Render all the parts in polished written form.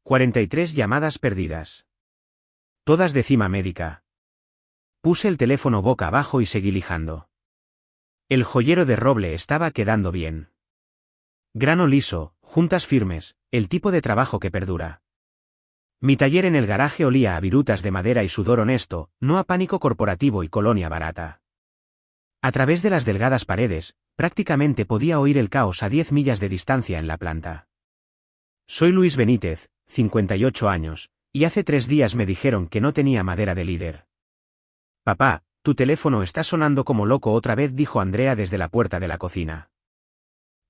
43 llamadas perdidas. Todas de Cima Médica. Puse el teléfono boca abajo y seguí lijando. El joyero de roble estaba quedando bien. Grano liso, juntas firmes, el tipo de trabajo que perdura. Mi taller en el garaje olía a virutas de madera y sudor honesto, no a pánico corporativo y colonia barata. A través de las delgadas paredes, prácticamente podía oír el caos a 10 millas de distancia en la planta. Soy Luis Benítez, 58 años, y hace 3 días me dijeron que no tenía madera de líder. Papá, tu teléfono está sonando como loco otra vez, dijo Andrea desde la puerta de la cocina.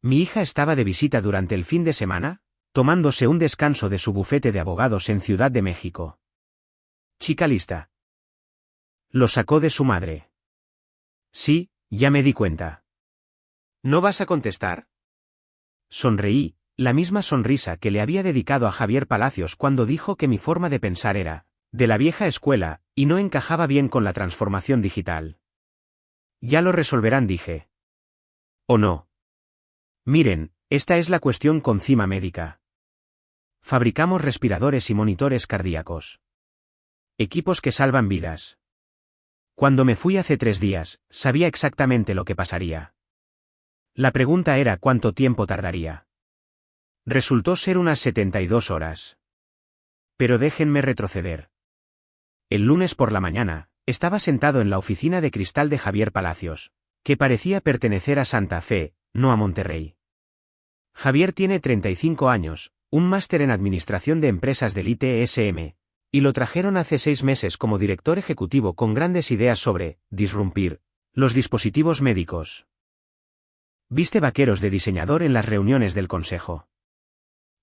Mi hija estaba de visita durante el fin de semana, tomándose un descanso de su bufete de abogados en Ciudad de México. Chica lista. Lo sacó de su madre. Sí, ya me di cuenta. ¿No vas a contestar? Sonreí, la misma sonrisa que le había dedicado a Javier Palacios cuando dijo que mi forma de pensar era de la vieja escuela, y no encajaba bien con la transformación digital. Ya lo resolverán, dije. ¿O no? Miren, esta es la cuestión con Cima Médica. Fabricamos respiradores y monitores cardíacos. Equipos que salvan vidas. Cuando me fui hace 3 días, sabía exactamente lo que pasaría. La pregunta era cuánto tiempo tardaría. Resultó ser unas 72 horas. Pero déjenme retroceder. El lunes por la mañana, estaba sentado en la oficina de cristal de Javier Palacios, que parecía pertenecer a Santa Fe, no a Monterrey. Javier tiene 35 años, un máster en Administración de Empresas del ITSM, y lo trajeron hace 6 meses como director ejecutivo con grandes ideas sobre disrumpir los dispositivos médicos. Viste vaqueros de diseñador en las reuniones del consejo.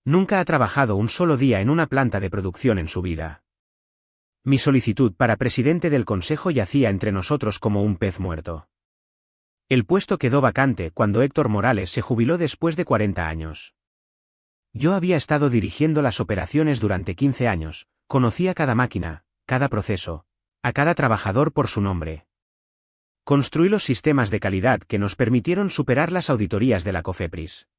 Nunca ha trabajado un solo día en una planta de producción en su vida. Mi solicitud para presidente del consejo yacía entre nosotros como un pez muerto. El puesto quedó vacante cuando Héctor Morales se jubiló después de 40 años. Yo había estado dirigiendo las operaciones durante 15 años, conocía cada máquina, cada proceso, a cada trabajador por su nombre. Construí los sistemas de calidad que nos permitieron superar las auditorías de la COFEPRIS.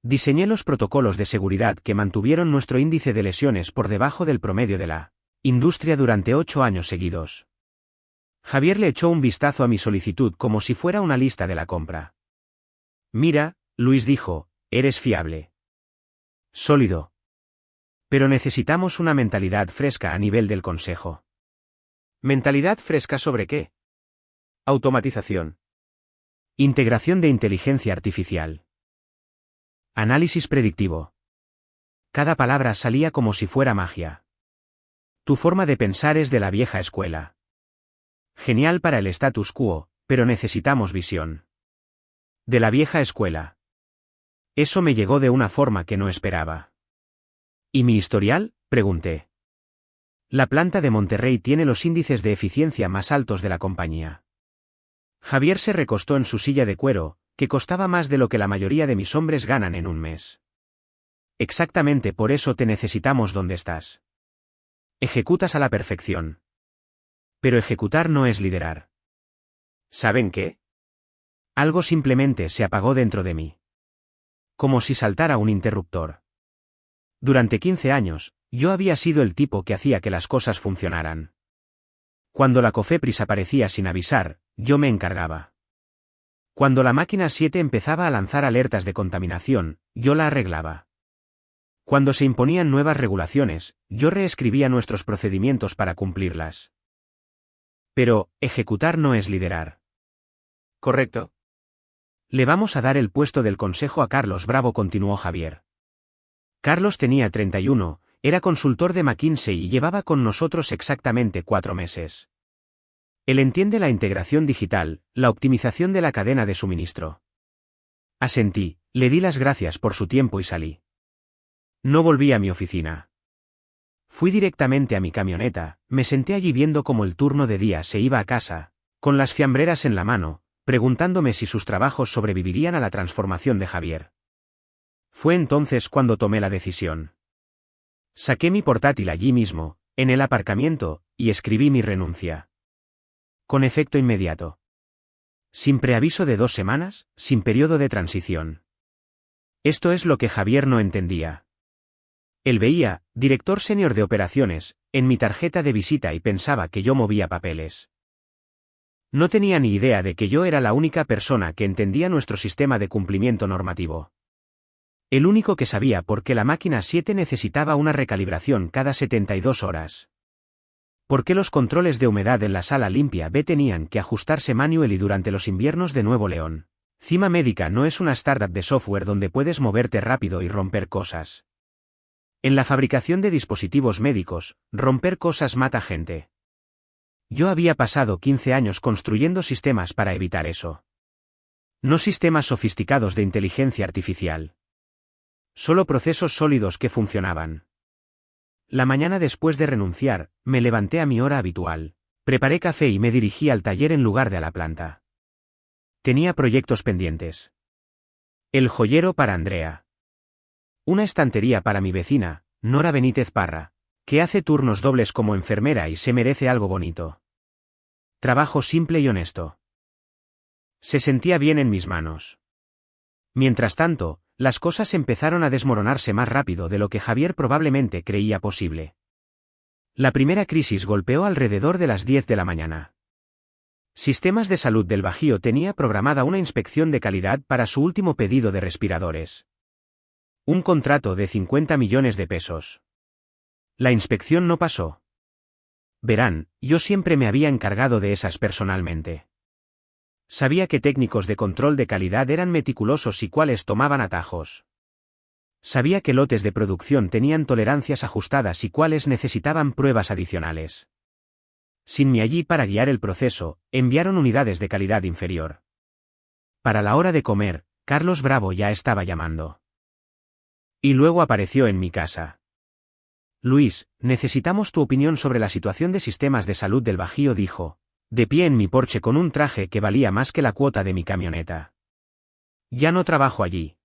Diseñé los protocolos de seguridad que mantuvieron nuestro índice de lesiones por debajo del promedio de la industria durante 8 años seguidos. Javier le echó un vistazo a mi solicitud como si fuera una lista de la compra. Mira, Luis dijo, eres fiable. Sólido. Pero necesitamos una mentalidad fresca a nivel del consejo. ¿Mentalidad fresca sobre qué? Automatización. Integración de inteligencia artificial. Análisis predictivo. Cada palabra salía como si fuera magia. Tu forma de pensar es de la vieja escuela. Genial para el status quo, pero necesitamos visión. De la vieja escuela. Eso me llegó de una forma que no esperaba. ¿Y mi historial?, pregunté. La planta de Monterrey tiene los índices de eficiencia más altos de la compañía. Javier se recostó en su silla de cuero, que costaba más de lo que la mayoría de mis hombres ganan en un mes. Exactamente por eso te necesitamos donde estás. Ejecutas a la perfección. Pero ejecutar no es liderar. ¿Saben qué? Algo simplemente se apagó dentro de mí. Como si saltara un interruptor. Durante 15 años, yo había sido el tipo que hacía que las cosas funcionaran. Cuando la COFEPRIS aparecía sin avisar, yo me encargaba. Cuando la máquina 7 empezaba a lanzar alertas de contaminación, yo la arreglaba. Cuando se imponían nuevas regulaciones, yo reescribía nuestros procedimientos para cumplirlas. Pero, ejecutar no es liderar. Correcto. Le vamos a dar el puesto del consejo a Carlos Bravo, continuó Javier. Carlos tenía 31, era consultor de McKinsey y llevaba con nosotros exactamente 4 meses. Él entiende la integración digital, la optimización de la cadena de suministro. Asentí, le di las gracias por su tiempo y salí. No volví a mi oficina. Fui directamente a mi camioneta, me senté allí viendo cómo el turno de día se iba a casa, con las fiambreras en la mano, preguntándome si sus trabajos sobrevivirían a la transformación de Javier. Fue entonces cuando tomé la decisión. Saqué mi portátil allí mismo, en el aparcamiento, y escribí mi renuncia. Con efecto inmediato. Sin preaviso de 2 semanas, sin periodo de transición. Esto es lo que Javier no entendía. Él veía, director senior de operaciones, en mi tarjeta de visita y pensaba que yo movía papeles. No tenía ni idea de que yo era la única persona que entendía nuestro sistema de cumplimiento normativo. El único que sabía por qué la máquina 7 necesitaba una recalibración cada 72 horas. ¿Por qué los controles de humedad en la sala limpia B tenían que ajustarse manual y durante los inviernos de Nuevo León? Cima Médica no es una startup de software donde puedes moverte rápido y romper cosas. En la fabricación de dispositivos médicos, romper cosas mata gente. Yo había pasado 15 años construyendo sistemas para evitar eso. No sistemas sofisticados de inteligencia artificial. Solo procesos sólidos que funcionaban. La mañana después de renunciar, me levanté a mi hora habitual, preparé café y me dirigí al taller en lugar de a la planta. Tenía proyectos pendientes. El joyero para Andrea. Una estantería para mi vecina, Nora Benítez Parra, que hace turnos dobles como enfermera y se merece algo bonito. Trabajo simple y honesto. Se sentía bien en mis manos. Mientras tanto, las cosas empezaron a desmoronarse más rápido de lo que Javier probablemente creía posible. La primera crisis golpeó alrededor de las 10 de la mañana. Sistemas de Salud del Bajío tenía programada una inspección de calidad para su último pedido de respiradores. Un contrato de 50 millones de pesos. La inspección no pasó. Verán, yo siempre me había encargado de esas personalmente. Sabía que técnicos de control de calidad eran meticulosos y cuáles tomaban atajos. Sabía que lotes de producción tenían tolerancias ajustadas y cuáles necesitaban pruebas adicionales. Sin mí allí para guiar el proceso, enviaron unidades de calidad inferior. Para la hora de comer, Carlos Bravo ya estaba llamando. Y luego apareció en mi casa. Luis, necesitamos tu opinión sobre la situación de sistemas de salud del Bajío, dijo, de pie en mi porche con un traje que valía más que la cuota de mi camioneta. Ya no trabajo allí.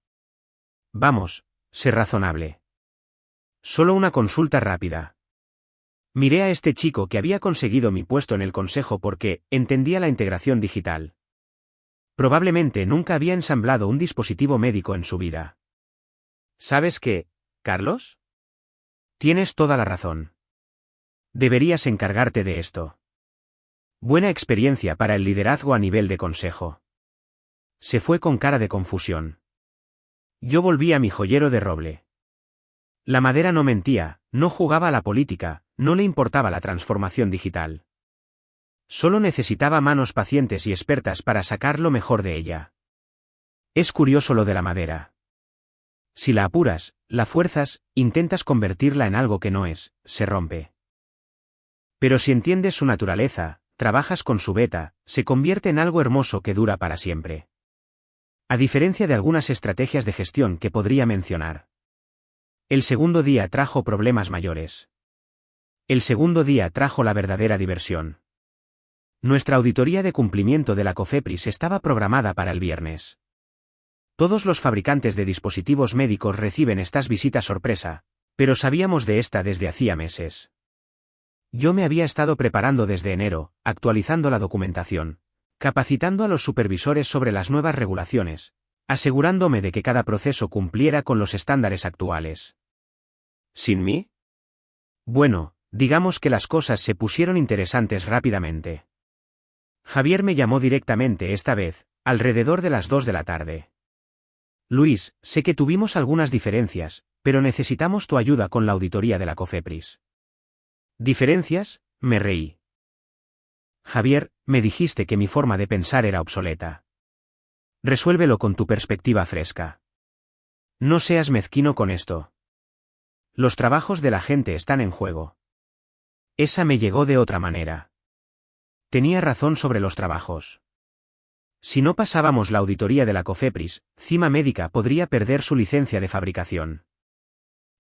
Vamos, sé razonable. Solo una consulta rápida. Miré a este chico que había conseguido mi puesto en el consejo porque entendía la integración digital. Probablemente nunca había ensamblado un dispositivo médico en su vida. ¿Sabes qué, Carlos? Tienes toda la razón. Deberías encargarte de esto. Buena experiencia para el liderazgo a nivel de consejo. Se fue con cara de confusión. Yo volví a mi joyero de roble. La madera no mentía, no jugaba a la política, no le importaba la transformación digital. Solo necesitaba manos pacientes y expertas para sacar lo mejor de ella. Es curioso lo de la madera. Si la apuras, la fuerzas, intentas convertirla en algo que no es, se rompe. Pero si entiendes su naturaleza, trabajas con su beta, se convierte en algo hermoso que dura para siempre. A diferencia de algunas estrategias de gestión que podría mencionar. El segundo día trajo problemas mayores. El segundo día trajo la verdadera diversión. Nuestra auditoría de cumplimiento de la COFEPRIS estaba programada para el viernes. Todos los fabricantes de dispositivos médicos reciben estas visitas sorpresa, pero sabíamos de esta desde hacía meses. Yo me había estado preparando desde enero, actualizando la documentación, capacitando a los supervisores sobre las nuevas regulaciones, asegurándome de que cada proceso cumpliera con los estándares actuales. ¿Sin mí? Bueno, digamos que las cosas se pusieron interesantes rápidamente. Javier me llamó directamente esta vez, alrededor de las 2 de la tarde. Luis, sé que tuvimos algunas diferencias, pero necesitamos tu ayuda con la auditoría de la COFEPRIS. ¿Diferencias? Me reí. Javier, me dijiste que mi forma de pensar era obsoleta. Resuélvelo con tu perspectiva fresca. No seas mezquino con esto. Los trabajos de la gente están en juego. Esa me llegó de otra manera. Tenía razón sobre los trabajos. Si no pasábamos la auditoría de la COFEPRIS, Cima Médica podría perder su licencia de fabricación.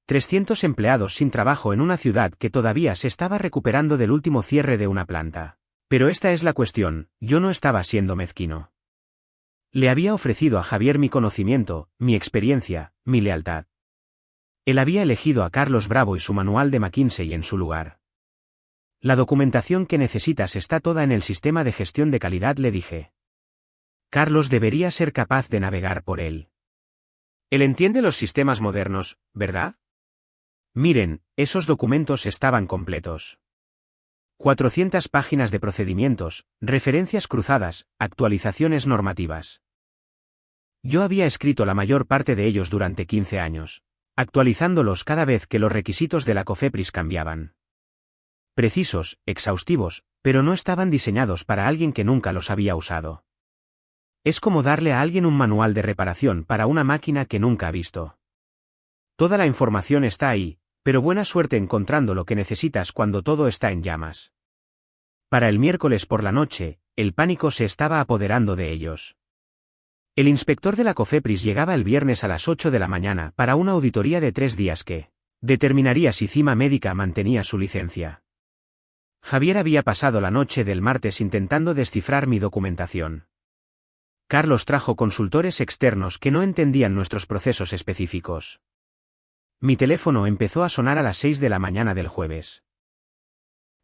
300 empleados sin trabajo en una ciudad que todavía se estaba recuperando del último cierre de una planta. Pero esta es la cuestión, yo no estaba siendo mezquino. Le había ofrecido a Javier mi conocimiento, mi experiencia, mi lealtad. Él había elegido a Carlos Bravo y su manual de McKinsey en su lugar. La documentación que necesitas está toda en el sistema de gestión de calidad, le dije. Carlos debería ser capaz de navegar por él. Él entiende los sistemas modernos, ¿verdad? Miren, esos documentos estaban completos. 400 páginas de procedimientos, referencias cruzadas, actualizaciones normativas. Yo había escrito la mayor parte de ellos durante 15 años, actualizándolos cada vez que los requisitos de la COFEPRIS cambiaban. Precisos, exhaustivos, pero no estaban diseñados para alguien que nunca los había usado. Es como darle a alguien un manual de reparación para una máquina que nunca ha visto. Toda la información está ahí, pero buena suerte encontrando lo que necesitas cuando todo está en llamas. Para el miércoles por la noche, el pánico se estaba apoderando de ellos. El inspector de la COFEPRIS llegaba el viernes a las 8 de la mañana para una auditoría de 3 días que determinaría si Cima Médica mantenía su licencia. Javier había pasado la noche del martes intentando descifrar mi documentación. Carlos trajo consultores externos que no entendían nuestros procesos específicos. Mi teléfono empezó a sonar a las 6 de la mañana del jueves.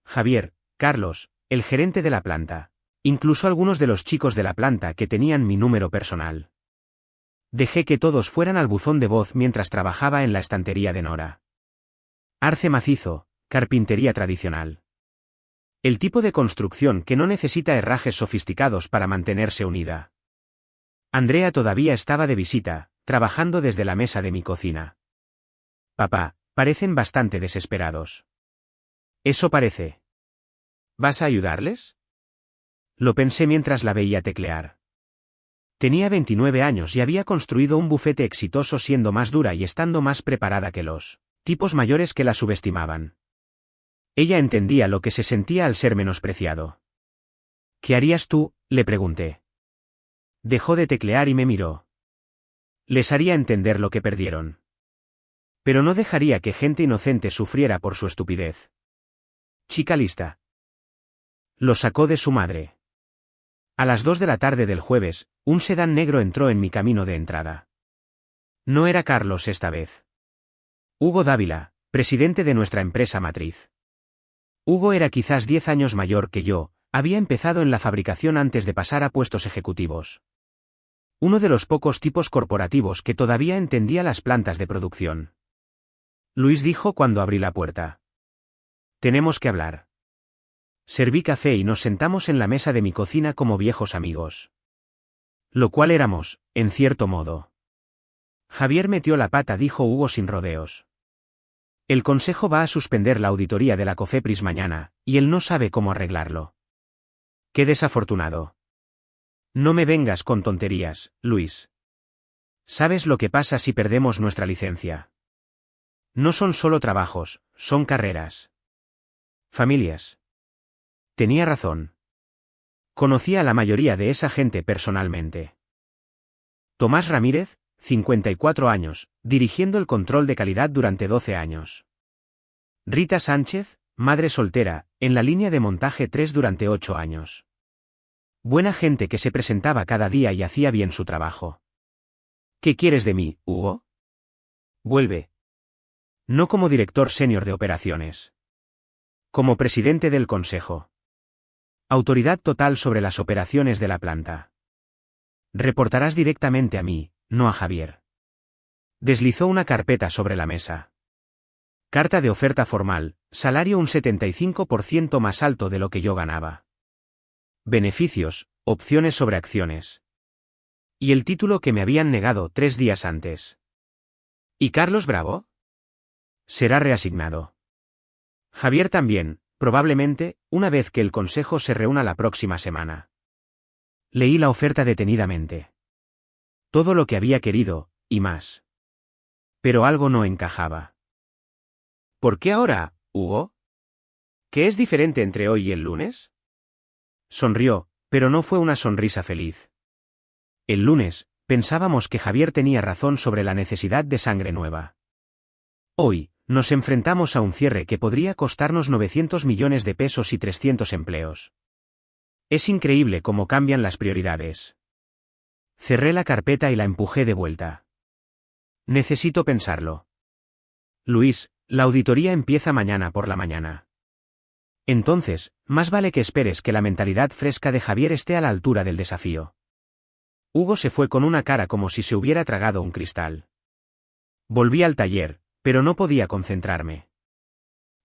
Javier, Carlos, el gerente de la planta. Incluso algunos de los chicos de la planta que tenían mi número personal. Dejé que todos fueran al buzón de voz mientras trabajaba en la estantería de Nora. Arce macizo, carpintería tradicional. El tipo de construcción que no necesita herrajes sofisticados para mantenerse unida. Andrea todavía estaba de visita, trabajando desde la mesa de mi cocina. Papá, parecen bastante desesperados. Eso parece. ¿Vas a ayudarles? Lo pensé mientras la veía teclear. Tenía 29 años y había construido un bufete exitoso siendo más dura y estando más preparada que los tipos mayores que la subestimaban. Ella entendía lo que se sentía al ser menospreciado. ¿Qué harías tú?, le pregunté. Dejó de teclear y me miró. Les haría entender lo que perdieron. Pero no dejaría que gente inocente sufriera por su estupidez. Chica lista. Lo sacó de su madre. A las 2 de la tarde del jueves, un sedán negro entró en mi camino de entrada. No era Carlos esta vez. Hugo Dávila, presidente de nuestra empresa matriz. Hugo era quizás 10 años mayor que yo, había empezado en la fabricación antes de pasar a puestos ejecutivos. Uno de los pocos tipos corporativos que todavía entendía las plantas de producción. Luis dijo cuando abrí la puerta. Tenemos que hablar. Serví café y nos sentamos en la mesa de mi cocina como viejos amigos. Lo cual éramos, en cierto modo. Javier metió la pata, dijo Hugo sin rodeos. El consejo va a suspender la auditoría de la COFEPRIS mañana, y él no sabe cómo arreglarlo. Qué desafortunado. No me vengas con tonterías, Luis. ¿Sabes lo que pasa si perdemos nuestra licencia? No son solo trabajos, son carreras. Familias. Tenía razón. Conocía a la mayoría de esa gente personalmente. Tomás Ramírez, 54 años, dirigiendo el control de calidad durante 12 años. Rita Sánchez, madre soltera, en la línea de montaje 3 durante 8 años. Buena gente que se presentaba cada día y hacía bien su trabajo. ¿Qué quieres de mí, Hugo? Vuelve. No como director senior de operaciones. Como presidente del consejo. Autoridad total sobre las operaciones de la planta. Reportarás directamente a mí, no a Javier. Deslizó una carpeta sobre la mesa. Carta de oferta formal, salario un 75% más alto de lo que yo ganaba. Beneficios, opciones sobre acciones. Y el título que me habían negado 3 días antes. ¿Y Carlos Bravo? Será reasignado. Javier también, probablemente, una vez que el consejo se reúna la próxima semana. Leí la oferta detenidamente. Todo lo que había querido, y más. Pero algo no encajaba. ¿Por qué ahora, Hugo? ¿Qué es diferente entre hoy y el lunes? Sonrió, pero no fue una sonrisa feliz. El lunes, pensábamos que Javier tenía razón sobre la necesidad de sangre nueva. Hoy, nos enfrentamos a un cierre que podría costarnos 900 millones de pesos y 300 empleos. Es increíble cómo cambian las prioridades. Cerré la carpeta y la empujé de vuelta. Necesito pensarlo. Luis, la auditoría empieza mañana por la mañana. Entonces, más vale que esperes que la mentalidad fresca de Javier esté a la altura del desafío. Hugo se fue con una cara como si se hubiera tragado un cristal. Volví al taller, Pero no podía concentrarme.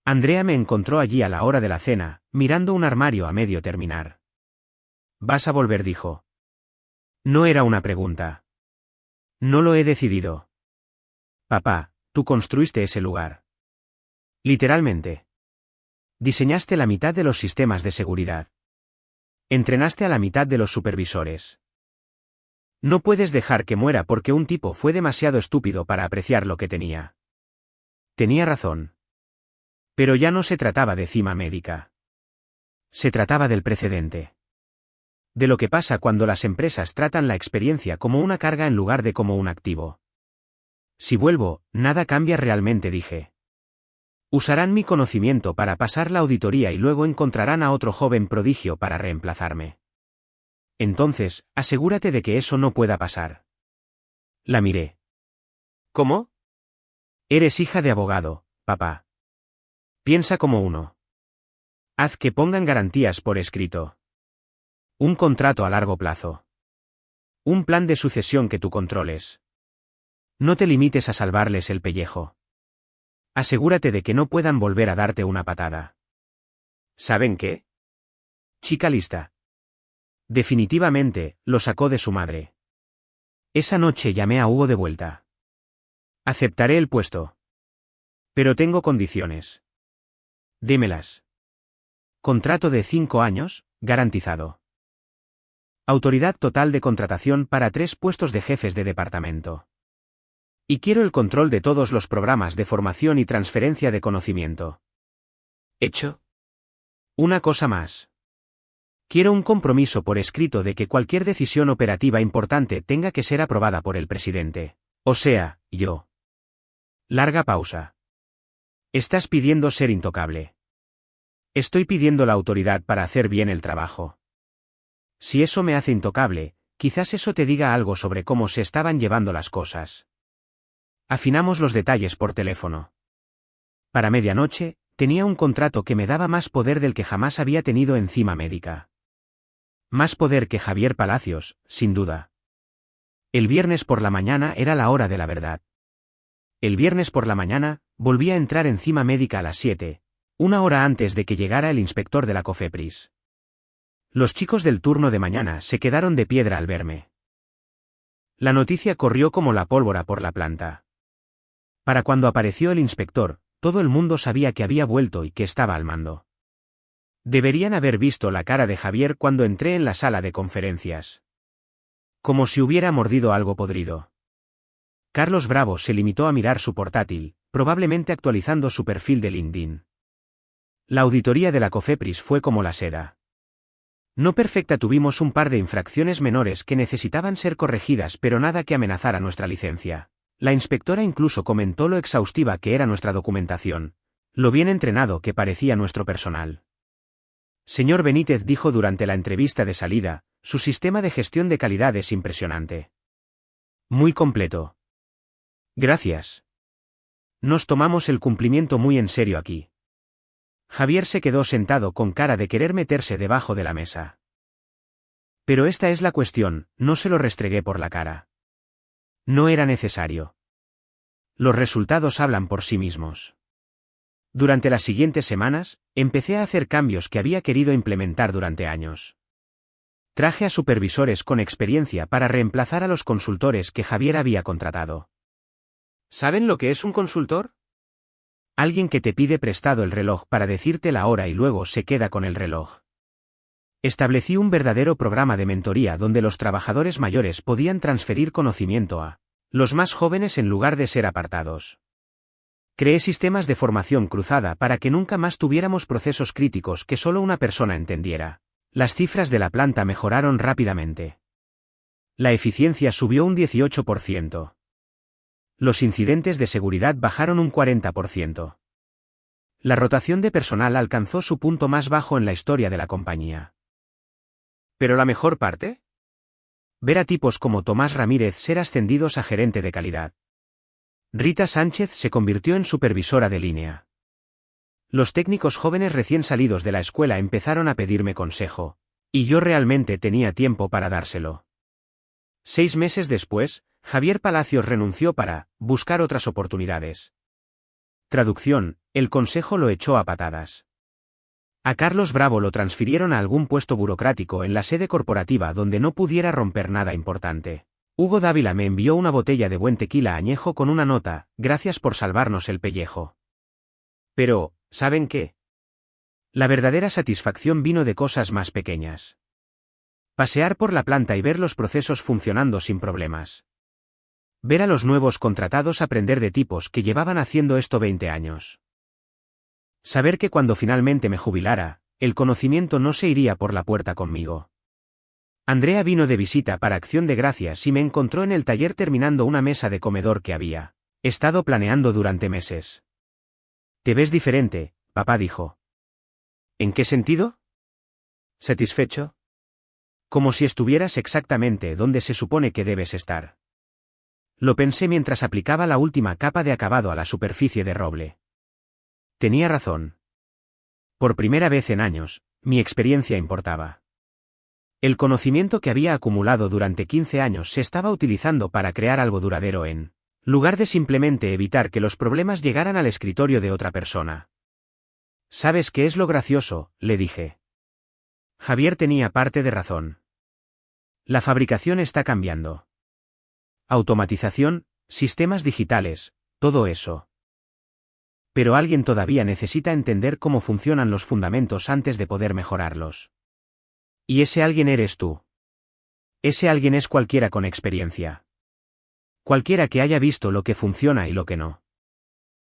Andrea me encontró allí a la hora de la cena, mirando un armario a medio terminar. «¿Vas a volver?», dijo. No era una pregunta. No lo he decidido. Papá, tú construiste ese lugar. Literalmente. Diseñaste la mitad de los sistemas de seguridad. Entrenaste a la mitad de los supervisores. No puedes dejar que muera porque un tipo fue demasiado estúpido para apreciar lo que tenía. Tenía razón. Pero ya no se trataba de Cima Médica. Se trataba del precedente. De lo que pasa cuando las empresas tratan la experiencia como una carga en lugar de como un activo. Si vuelvo, nada cambia realmente, dije. Usarán mi conocimiento para pasar la auditoría y luego encontrarán a otro joven prodigio para reemplazarme. Entonces, asegúrate de que eso no pueda pasar. La miré. ¿Cómo? Eres hija de abogado, papá. Piensa como uno. Haz que pongan garantías por escrito. Un contrato a largo plazo. Un plan de sucesión que tú controles. No te limites a salvarles el pellejo. Asegúrate de que no puedan volver a darte una patada. ¿Saben qué? Chica lista. Definitivamente, lo sacó de su madre. Esa noche llamé a Hugo de vuelta. Aceptaré el puesto. Pero tengo condiciones. Démelas. Contrato de 5 años, garantizado. Autoridad total de contratación para 3 puestos de jefes de departamento. Y quiero el control de todos los programas de formación y transferencia de conocimiento. ¿Hecho? Una cosa más. Quiero un compromiso por escrito de que cualquier decisión operativa importante tenga que ser aprobada por el presidente. O sea, yo. Larga pausa. Estás pidiendo ser intocable. Estoy pidiendo la autoridad para hacer bien el trabajo. Si eso me hace intocable, quizás eso te diga algo sobre cómo se estaban llevando las cosas. Afinamos los detalles por teléfono. Para medianoche, tenía un contrato que me daba más poder del que jamás había tenido en Cima Médica. Más poder que Javier Palacios, sin duda. El viernes por la mañana era la hora de la verdad. El viernes por la mañana, volví a entrar en Cima Médica a las 7, una hora antes de que llegara el inspector de la COFEPRIS. Los chicos del turno de mañana se quedaron de piedra al verme. La noticia corrió como la pólvora por la planta. Para cuando apareció el inspector, todo el mundo sabía que había vuelto y que estaba al mando. Deberían haber visto la cara de Javier cuando entré en la sala de conferencias. Como si hubiera mordido algo podrido. Carlos Bravo se limitó a mirar su portátil, probablemente actualizando su perfil de LinkedIn. La auditoría de la COFEPRIS fue como la seda. No perfecta, tuvimos un par de infracciones menores que necesitaban ser corregidas, pero nada que amenazara nuestra licencia. La inspectora incluso comentó lo exhaustiva que era nuestra documentación, lo bien entrenado que parecía nuestro personal. Señor Benítez, dijo durante la entrevista de salida, su sistema de gestión de calidad es impresionante. Muy completo. Gracias. Nos tomamos el cumplimiento muy en serio aquí. Javier se quedó sentado con cara de querer meterse debajo de la mesa. Pero esta es la cuestión, no se lo restregué por la cara. No era necesario. Los resultados hablan por sí mismos. Durante las siguientes semanas, empecé a hacer cambios que había querido implementar durante años. Traje a supervisores con experiencia para reemplazar a los consultores que Javier había contratado. ¿Saben lo que es un consultor? Alguien que te pide prestado el reloj para decirte la hora y luego se queda con el reloj. Establecí un verdadero programa de mentoría donde los trabajadores mayores podían transferir conocimiento a los más jóvenes en lugar de ser apartados. Creé sistemas de formación cruzada para que nunca más tuviéramos procesos críticos que solo una persona entendiera. Las cifras de la planta mejoraron rápidamente. La eficiencia subió un 18%. Los incidentes de seguridad bajaron un 40%. La rotación de personal alcanzó su punto más bajo en la historia de la compañía. ¿Pero la mejor parte? Ver a tipos como Tomás Ramírez ser ascendidos a gerente de calidad. Rita Sánchez se convirtió en supervisora de línea. Los técnicos jóvenes recién salidos de la escuela empezaron a pedirme consejo, y yo realmente tenía tiempo para dárselo. 6 meses después, Javier Palacios renunció para buscar otras oportunidades. Traducción, el consejo lo echó a patadas. A Carlos Bravo lo transfirieron a algún puesto burocrático en la sede corporativa donde no pudiera romper nada importante. Hugo Dávila me envió una botella de buen tequila añejo con una nota: gracias por salvarnos el pellejo. Pero, ¿saben qué? La verdadera satisfacción vino de cosas más pequeñas. Pasear por la planta y ver los procesos funcionando sin problemas. Ver a los nuevos contratados aprender de tipos que llevaban haciendo esto 20 años. Saber que cuando finalmente me jubilara, el conocimiento no se iría por la puerta conmigo. Andrea vino de visita para Acción de Gracias y me encontró en el taller terminando una mesa de comedor que había estado planeando durante meses. «Te ves diferente», papá dijo. «¿En qué sentido?» «¿Satisfecho?» «Como si estuvieras exactamente donde se supone que debes estar». Lo pensé mientras aplicaba la última capa de acabado a la superficie de roble. Tenía razón. Por primera vez en años, mi experiencia importaba. El conocimiento que había acumulado durante 15 años se estaba utilizando para crear algo duradero en lugar de simplemente evitar que los problemas llegaran al escritorio de otra persona. ¿Sabes qué es lo gracioso?, le dije. Javier tenía parte de razón. La fabricación está cambiando. Automatización, sistemas digitales, todo eso. Pero alguien todavía necesita entender cómo funcionan los fundamentos antes de poder mejorarlos. Y ese alguien eres tú. Ese alguien es cualquiera con experiencia. Cualquiera que haya visto lo que funciona y lo que no.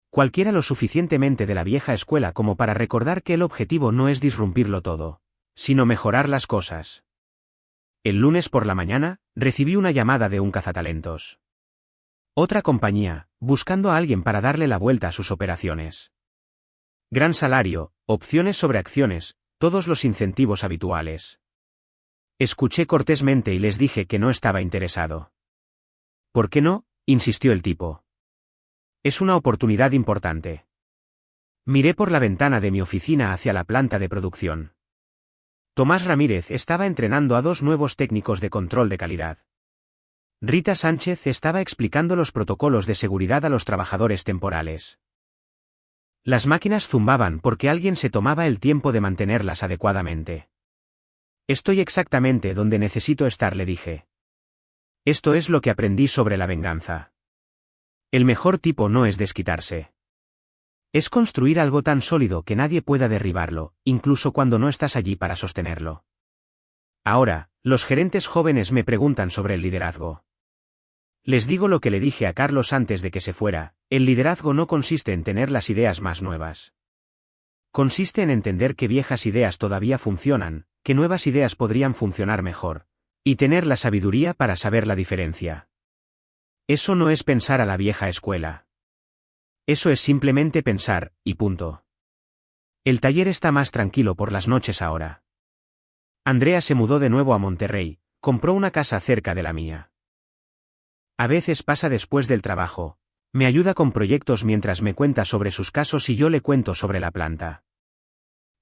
Cualquiera lo suficientemente de la vieja escuela como para recordar que el objetivo no es disrumpirlo todo, sino mejorar las cosas. El lunes por la mañana, recibí una llamada de un cazatalentos. Otra compañía, buscando a alguien para darle la vuelta a sus operaciones. Gran salario, opciones sobre acciones, todos los incentivos habituales. Escuché cortésmente y les dije que no estaba interesado. ¿Por qué no?, insistió el tipo. Es una oportunidad importante. Miré por la ventana de mi oficina hacia la planta de producción. Tomás Ramírez estaba entrenando a 2 nuevos técnicos de control de calidad. Rita Sánchez estaba explicando los protocolos de seguridad a los trabajadores temporales. Las máquinas zumbaban porque alguien se tomaba el tiempo de mantenerlas adecuadamente. Estoy exactamente donde necesito estar, le dije. Esto es lo que aprendí sobre la venganza. El mejor tipo no es desquitarse. Es construir algo tan sólido que nadie pueda derribarlo, incluso cuando no estás allí para sostenerlo. Ahora, los gerentes jóvenes me preguntan sobre el liderazgo. Les digo lo que le dije a Carlos antes de que se fuera: el liderazgo no consiste en tener las ideas más nuevas. Consiste en entender que viejas ideas todavía funcionan, que nuevas ideas podrían funcionar mejor, y tener la sabiduría para saber la diferencia. Eso no es pensar a la vieja escuela. Eso es simplemente pensar, y punto. El taller está más tranquilo por las noches ahora. Andrea se mudó de nuevo a Monterrey, compró una casa cerca de la mía. A veces pasa después del trabajo, me ayuda con proyectos mientras me cuenta sobre sus casos y yo le cuento sobre la planta.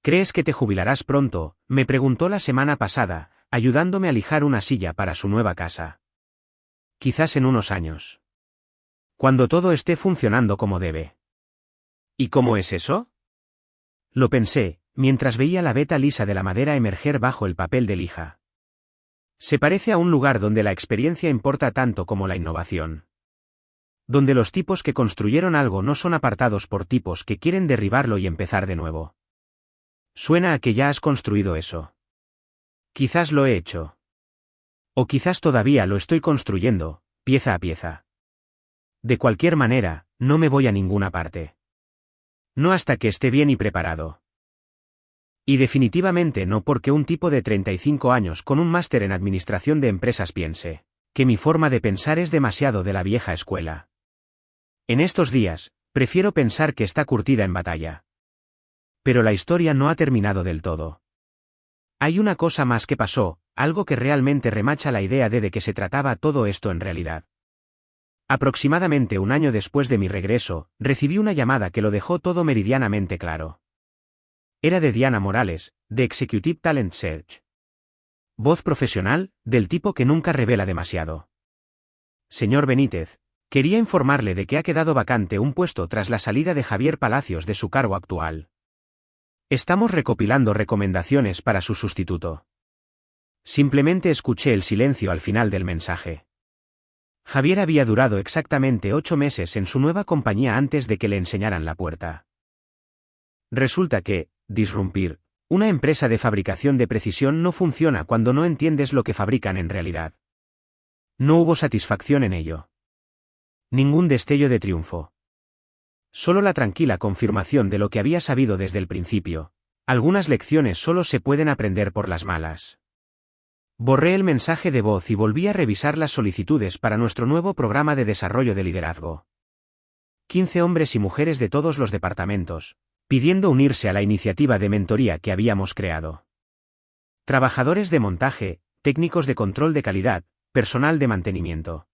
¿Crees que te jubilarás pronto?, me preguntó la semana pasada, ayudándome a lijar una silla para su nueva casa. Quizás en unos años. Cuando todo esté funcionando como debe. ¿Y cómo es eso? Lo pensé, mientras veía la veta lisa de la madera emerger bajo el papel de lija. Se parece a un lugar donde la experiencia importa tanto como la innovación. Donde los tipos que construyeron algo no son apartados por tipos que quieren derribarlo y empezar de nuevo. Suena a que ya has construido eso. Quizás lo he hecho. O quizás todavía lo estoy construyendo, pieza a pieza. De cualquier manera, no me voy a ninguna parte. No hasta que esté bien y preparado. Y definitivamente no porque un tipo de 35 años con un máster en administración de empresas piense que mi forma de pensar es demasiado de la vieja escuela. En estos días, prefiero pensar que está curtida en batalla. Pero la historia no ha terminado del todo. Hay una cosa más que pasó, algo que realmente remacha la idea de qué se trataba todo esto en realidad. Aproximadamente un año después de mi regreso, recibí una llamada que lo dejó todo meridianamente claro. Era de Diana Morales, de Executive Talent Search. Voz profesional, del tipo que nunca revela demasiado. Señor Benítez, Quería informarle de que ha quedado vacante un puesto tras la salida de Javier Palacios de su cargo actual. Estamos recopilando recomendaciones para su sustituto. Simplemente escuché el silencio al final del mensaje. Javier había durado exactamente 8 meses en su nueva compañía antes de que le enseñaran la puerta. Resulta que, disrumpir, una empresa de fabricación de precisión no funciona cuando no entiendes lo que fabrican en realidad. No hubo satisfacción en ello. Ningún destello de triunfo. Solo la tranquila confirmación de lo que había sabido desde el principio. Algunas lecciones solo se pueden aprender por las malas. Borré el mensaje de voz y volví a revisar las solicitudes para nuestro nuevo programa de desarrollo de liderazgo. 15 hombres y mujeres de todos los departamentos, pidiendo unirse a la iniciativa de mentoría que habíamos creado. Trabajadores de montaje, técnicos de control de calidad, personal de mantenimiento.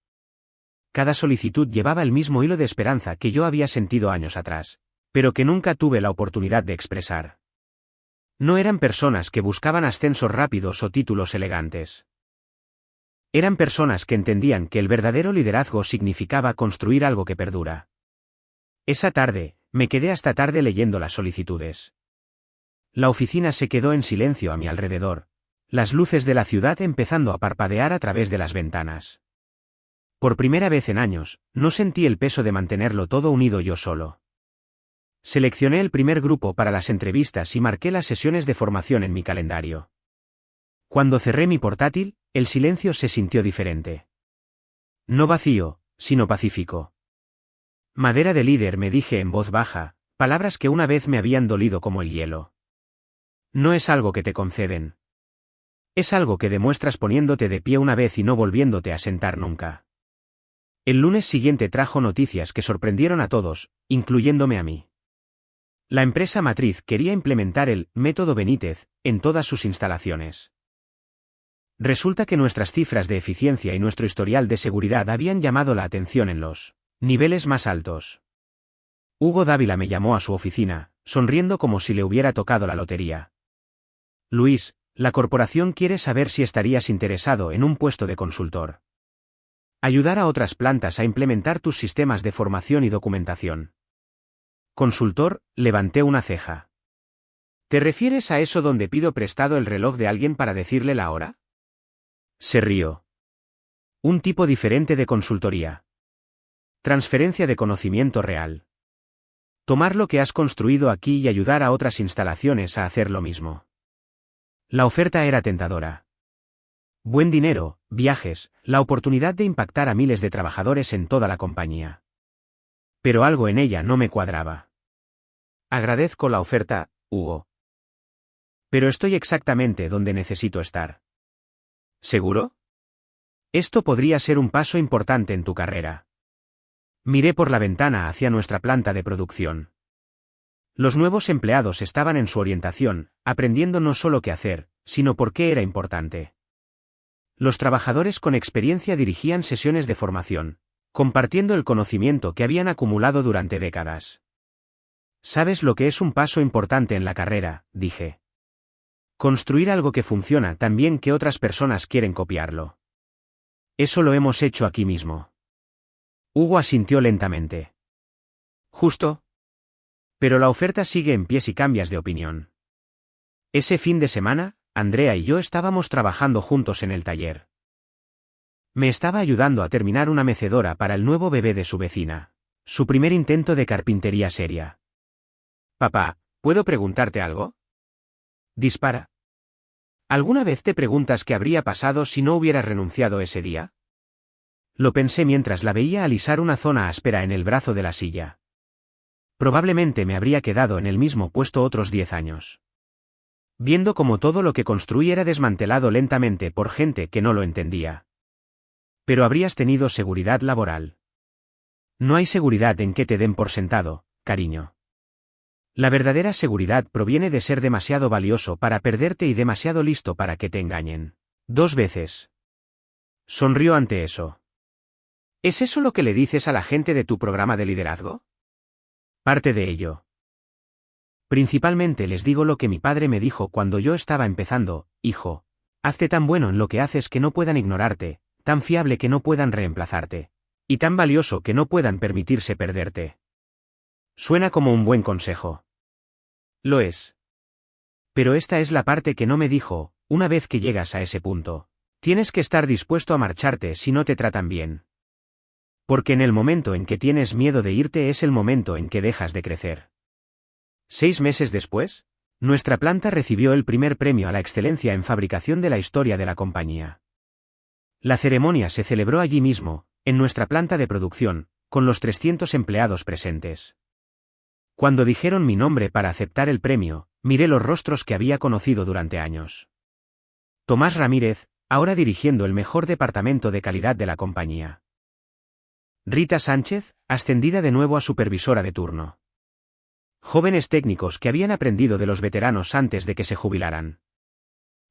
Cada solicitud llevaba el mismo hilo de esperanza que yo había sentido años atrás, pero que nunca tuve la oportunidad de expresar. No eran personas que buscaban ascensos rápidos o títulos elegantes. Eran personas que entendían que el verdadero liderazgo significaba construir algo que perdura. Esa tarde, me quedé hasta tarde leyendo las solicitudes. La oficina se quedó en silencio a mi alrededor, las luces de la ciudad empezando a parpadear a través de las ventanas. Por primera vez en años, no sentí el peso de mantenerlo todo unido yo solo. Seleccioné el primer grupo para las entrevistas y marqué las sesiones de formación en mi calendario. Cuando cerré mi portátil, el silencio se sintió diferente. No vacío, sino pacífico. Madera de líder, me dije en voz baja, palabras que una vez me habían dolido como el hielo. No es algo que te conceden. Es algo que demuestras poniéndote de pie una vez y no volviéndote a sentar nunca. El lunes siguiente trajo noticias que sorprendieron a todos, incluyéndome a mí. La empresa matriz quería implementar el método Benítez en todas sus instalaciones. Resulta que nuestras cifras de eficiencia y nuestro historial de seguridad habían llamado la atención en los niveles más altos. Hugo Dávila me llamó a su oficina, sonriendo como si le hubiera tocado la lotería. Luis, la corporación quiere saber si estarías interesado en un puesto de consultor. Ayudar a otras plantas a implementar tus sistemas de formación y documentación. Consultor, levanté una ceja. ¿Te refieres a eso donde pido prestado el reloj de alguien para decirle la hora? Se rió. Un tipo diferente de consultoría. Transferencia de conocimiento real. Tomar lo que has construido aquí y ayudar a otras instalaciones a hacer lo mismo. La oferta era tentadora. Buen dinero, viajes, la oportunidad de impactar a miles de trabajadores en toda la compañía. Pero algo en ella no me cuadraba. Agradezco la oferta, Hugo. Pero estoy exactamente donde necesito estar. ¿Seguro? Esto podría ser un paso importante en tu carrera. Miré por la ventana hacia nuestra planta de producción. Los nuevos empleados estaban en su orientación, aprendiendo no solo qué hacer, sino por qué era importante. Los trabajadores con experiencia dirigían sesiones de formación, compartiendo el conocimiento que habían acumulado durante décadas. ¿Sabes lo que es un paso importante en la carrera?, dije. Construir algo que funciona tan bien que otras personas quieren copiarlo. Eso lo hemos hecho aquí mismo. Hugo asintió lentamente. Justo. Pero la oferta sigue en pie si cambias de opinión. Ese fin de semana, Andrea y yo estábamos trabajando juntos en el taller. Me estaba ayudando a terminar una mecedora para el nuevo bebé de su vecina. Su primer intento de carpintería seria. Papá, ¿puedo preguntarte algo? Dispara. ¿Alguna vez te preguntas qué habría pasado si no hubieras renunciado ese día? Lo pensé mientras la veía alisar una zona áspera en el brazo de la silla. Probablemente me habría quedado en el mismo puesto otros 10 años. Viendo cómo todo lo que construí era desmantelado lentamente por gente que no lo entendía. Pero habrías tenido seguridad laboral. No hay seguridad en que te den por sentado, cariño. La verdadera seguridad proviene de ser demasiado valioso para perderte y demasiado listo para que te engañen. 2 veces. Sonrió ante eso. ¿Es eso lo que le dices a la gente de tu programa de liderazgo? Parte de ello. Principalmente les digo lo que mi padre me dijo cuando yo estaba empezando: hijo, hazte tan bueno en lo que haces que no puedan ignorarte, tan fiable que no puedan reemplazarte, Y tan valioso que no puedan permitirse perderte. Suena como un buen consejo. Lo es. Pero esta es la parte que no me dijo: una vez que llegas a ese punto, tienes que estar dispuesto a marcharte si no te tratan bien. Porque en el momento en que tienes miedo de irte es el momento en que dejas de crecer. 6 meses después, nuestra planta recibió el primer premio a la excelencia en fabricación de la historia de la compañía. La ceremonia se celebró allí mismo, en nuestra planta de producción, con los 300 empleados presentes. Cuando dijeron mi nombre para aceptar el premio, miré los rostros que había conocido durante años. Tomás Ramírez, ahora dirigiendo el mejor departamento de calidad de la compañía. Rita Sánchez, ascendida de nuevo a supervisora de turno. Jóvenes técnicos que habían aprendido de los veteranos antes de que se jubilaran.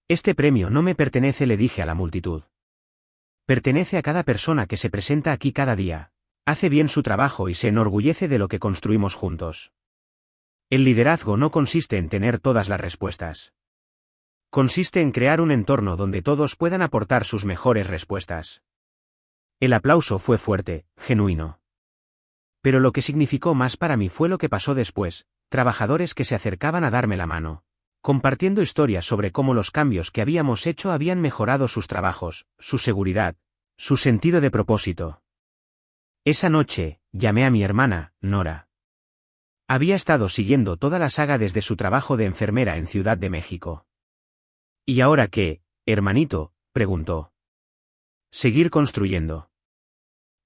Este premio no me pertenece, le dije a la multitud. Pertenece a cada persona que se presenta aquí cada día, hace bien su trabajo y se enorgullece de lo que construimos juntos. El liderazgo no consiste en tener todas las respuestas. Consiste en crear un entorno donde todos puedan aportar sus mejores respuestas. El aplauso fue fuerte, genuino. Pero lo que significó más para mí fue lo que pasó después: trabajadores que se acercaban a darme la mano, compartiendo historias sobre cómo los cambios que habíamos hecho habían mejorado sus trabajos, su seguridad, su sentido de propósito. Esa noche, llamé a mi hermana, Nora. Había estado siguiendo toda la saga desde su trabajo de enfermera en Ciudad de México. ¿Y ahora qué, hermanito?, preguntó. Seguir construyendo.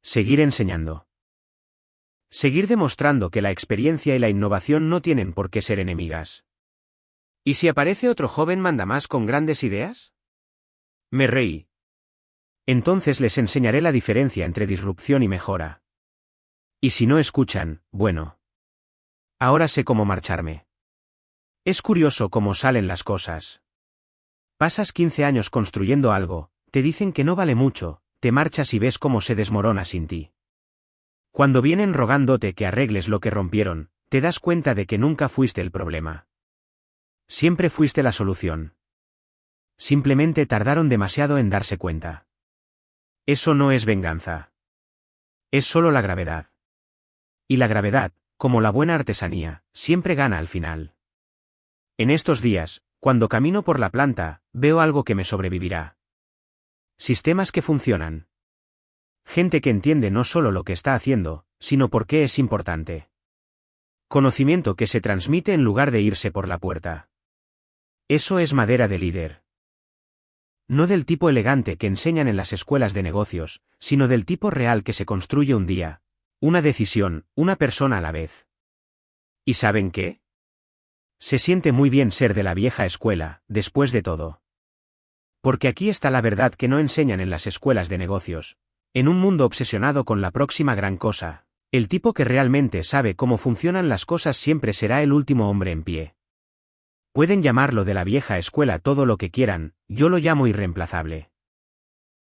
Seguir enseñando. Seguir demostrando que la experiencia y la innovación no tienen por qué ser enemigas. ¿Y si aparece otro joven mandamás con grandes ideas? Me reí. Entonces les enseñaré la diferencia entre disrupción y mejora. Y si no escuchan, bueno. Ahora sé cómo marcharme. Es curioso cómo salen las cosas. Pasas 15 años construyendo algo, te dicen que no vale mucho, te marchas y ves cómo se desmorona sin ti. Cuando vienen rogándote que arregles lo que rompieron, te das cuenta de que nunca fuiste el problema. Siempre fuiste la solución. Simplemente tardaron demasiado en darse cuenta. Eso no es venganza. Es solo la gravedad. Y la gravedad, como la buena artesanía, siempre gana al final. En estos días, cuando camino por la planta, veo algo que me sobrevivirá. Sistemas que funcionan. Gente que entiende no solo lo que está haciendo, sino por qué es importante. Conocimiento que se transmite en lugar de irse por la puerta. Eso es madera de líder. No del tipo elegante que enseñan en las escuelas de negocios, sino del tipo real que se construye un día, una decisión, una persona a la vez. ¿Y saben qué? Se siente muy bien ser de la vieja escuela, después de todo. Porque aquí está la verdad que no enseñan en las escuelas de negocios. En un mundo obsesionado con la próxima gran cosa, el tipo que realmente sabe cómo funcionan las cosas siempre será el último hombre en pie. Pueden llamarlo de la vieja escuela todo lo que quieran, yo lo llamo irreemplazable.